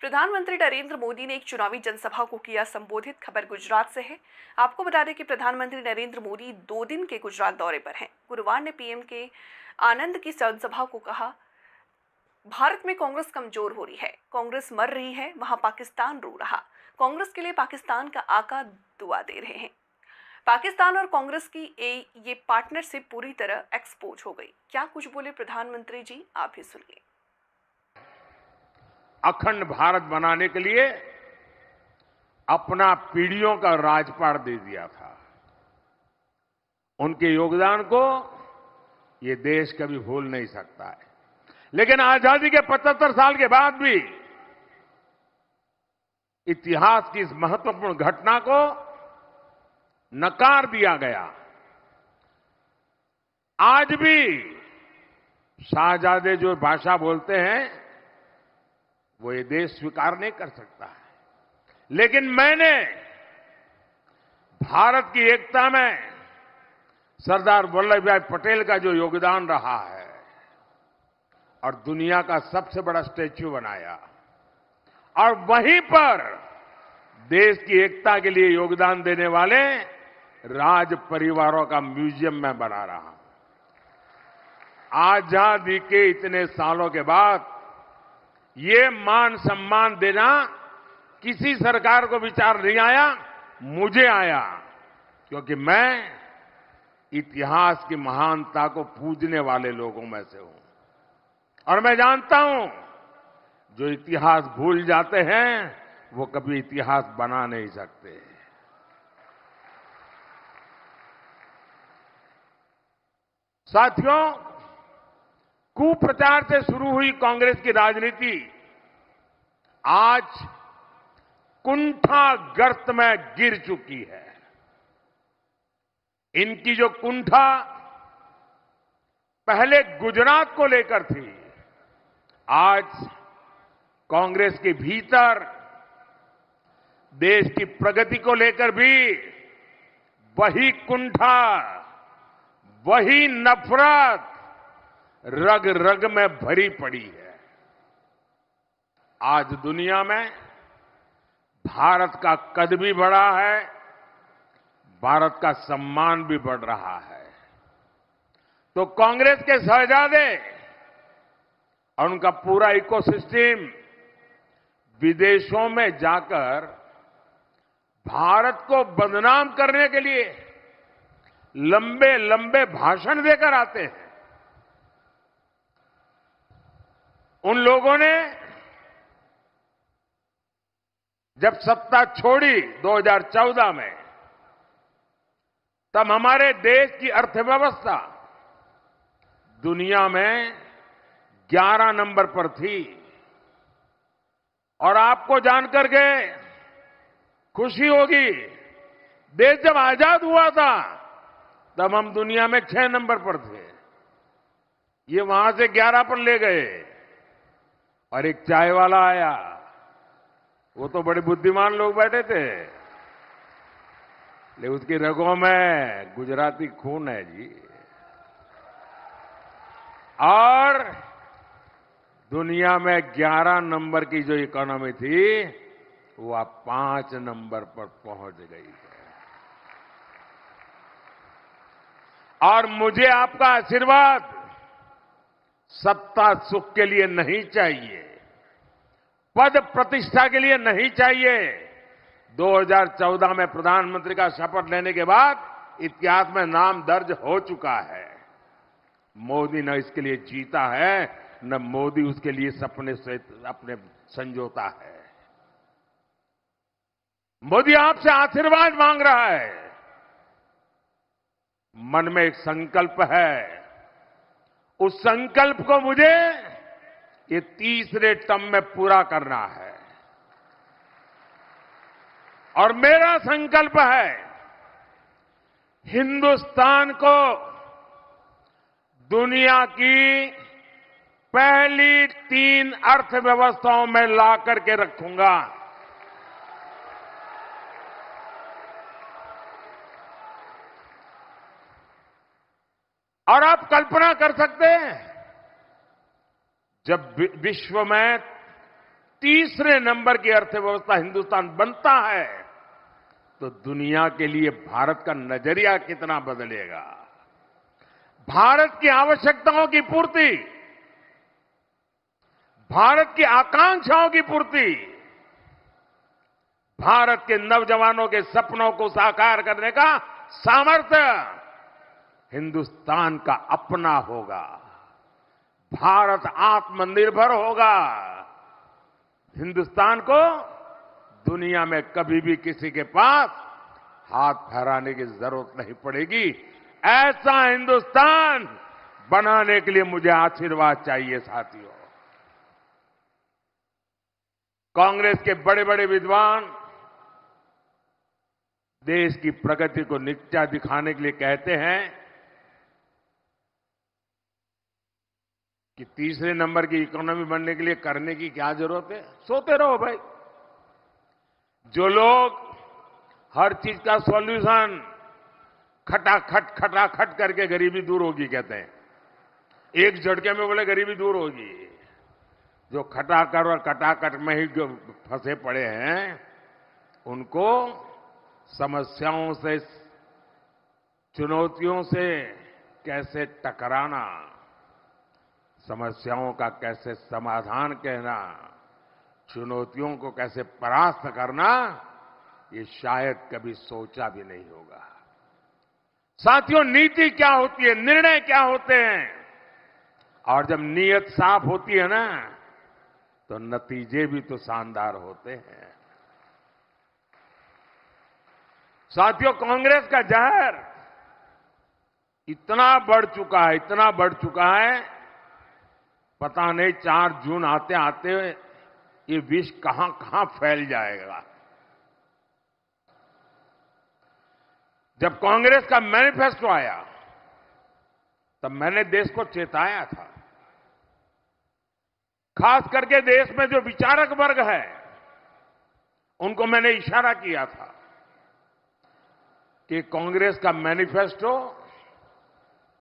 प्रधानमंत्री नरेंद्र मोदी ने एक चुनावी जनसभा को किया संबोधित। खबर गुजरात से है। आपको बता दें कि प्रधानमंत्री नरेंद्र मोदी 2 दिन के गुजरात दौरे पर हैं। गुरुवार ने पीएम के आनंद की जनसभा को कहा, भारत में कांग्रेस कमजोर हो रही है, कांग्रेस मर रही है, वहां पाकिस्तान रो रहा। कांग्रेस के लिए पाकिस्तान का आका दुआ दे रहे हैं। पाकिस्तान और कांग्रेस की ये पार्टनरशिप पूरी तरह एक्सपोज हो गई। क्या कुछ बोले प्रधानमंत्री जी, आप भी सुनिए। अखंड भारत बनाने के लिए अपना पीढ़ियों का राजपाट दे दिया था। उनके योगदान को ये देश कभी भूल नहीं सकता है। लेकिन आजादी के 75 साल के बाद भी इतिहास की इस महत्वपूर्ण घटना को नकार दिया गया। आज भी शाहजादे जो भाषा बोलते हैं वो ये देश स्वीकार नहीं कर सकता है। लेकिन मैंने भारत की एकता में सरदार वल्लभ भाई पटेल का जो योगदान रहा है और दुनिया का सबसे बड़ा स्टैच्यू बनाया, और वहीं पर देश की एकता के लिए योगदान देने वाले राज परिवारों का म्यूजियम मैं बना रहा हूं। आजादी के इतने सालों के बाद ये मान सम्मान देना किसी सरकार को विचार नहीं आया, मुझे आया, क्योंकि मैं इतिहास की महानता को पूजने वाले लोगों में से हूं। और मैं जानता हूं जो इतिहास भूल जाते हैं वो कभी इतिहास बना नहीं सकते। साथियों, कुप्रचार से शुरू हुई कांग्रेस की राजनीति आज कुंठाग्रस्त में गिर चुकी है। इनकी जो कुंठा पहले गुजरात को लेकर थी, आज कांग्रेस के भीतर देश की प्रगति को लेकर भी वही कुंठा, वही नफरत रग रग में भरी पड़ी है। आज दुनिया में भारत का कद भी बढ़ा है, भारत का सम्मान भी बढ़ रहा है। तो कांग्रेस के शहजादे और उनका पूरा इकोसिस्टम विदेशों में जाकर भारत को बदनाम करने के लिए लंबे लंबे भाषण देकर आते हैं। उन लोगों ने जब सत्ता छोड़ी 2014 में, तब हमारे देश की अर्थव्यवस्था दुनिया में 11 नंबर पर थी। और आपको जानकर के खुशी होगी, देश जब आजाद हुआ था तब हम दुनिया में 6 नंबर पर थे। ये वहां से 11 पर ले गए। और एक चाय वाला आया, वो तो बड़े बुद्धिमान लोग बैठे थे, लेकिन उसकी रगों में गुजराती खून है जी। और दुनिया में 11 नंबर की जो इकोनॉमी थी वो अब 5 नंबर पर पहुंच गई है। और मुझे आपका आशीर्वाद सत्ता सुख के लिए नहीं चाहिए, पद प्रतिष्ठा के लिए नहीं चाहिए। 2014 में प्रधानमंत्री का शपथ लेने के बाद इतिहास में नाम दर्ज हो चुका है। मोदी न इसके लिए जीता है, न मोदी उसके लिए सपने से अपने संजोता है। मोदी आपसे आशीर्वाद मांग रहा है। मन में एक संकल्प है, उस संकल्प को मुझे ये तीसरे टर्म में पूरा करना है। और मेरा संकल्प है हिंदुस्तान को दुनिया की पहली 3 अर्थव्यवस्थाओं में ला करके रखूंगा। और आप कल्पना कर सकते हैं, जब विश्व में तीसरे नंबर की अर्थव्यवस्था हिंदुस्तान बनता है तो दुनिया के लिए भारत का नजरिया कितना बदलेगा। भारत की आवश्यकताओं की पूर्ति, भारत की आकांक्षाओं की पूर्ति, भारत के नौजवानों के सपनों को साकार करने का सामर्थ्य हिंदुस्तान का अपना होगा। भारत आत्मनिर्भर होगा। हिंदुस्तान को दुनिया में कभी भी किसी के पास हाथ फैलाने की जरूरत नहीं पड़ेगी। ऐसा हिंदुस्तान बनाने के लिए मुझे आशीर्वाद चाहिए साथियों। कांग्रेस के बड़े बड़े विद्वान देश की प्रगति को नीचा दिखाने के लिए कहते हैं कि तीसरे नंबर की इकोनॉमी बनने के लिए करने की क्या जरूरत है। सोते रहो भाई। जो लोग हर चीज का सॉल्यूशन खटाखट करके गरीबी दूर होगी कहते हैं, एक झटके में बोले गरीबी दूर होगी। जो खटाखट और कटाकट में ही जो फंसे पड़े हैं उनको समस्याओं से, चुनौतियों से कैसे टकराना, समस्याओं का कैसे समाधान कहना, चुनौतियों को कैसे परास्त करना, ये शायद कभी सोचा भी नहीं होगा। साथियों, नीति क्या होती है, निर्णय क्या होते हैं, और जब नीयत साफ होती है ना तो नतीजे भी तो शानदार होते हैं। साथियों, कांग्रेस का जहर इतना बढ़ चुका है, पता नहीं 4 जून आते आते ये विष कहां कहां फैल जाएगा। जब कांग्रेस का मैनिफेस्टो आया तब मैंने देश को चेताया था। खास करके देश में जो विचारक वर्ग है उनको मैंने इशारा किया था कि कांग्रेस का मैनिफेस्टो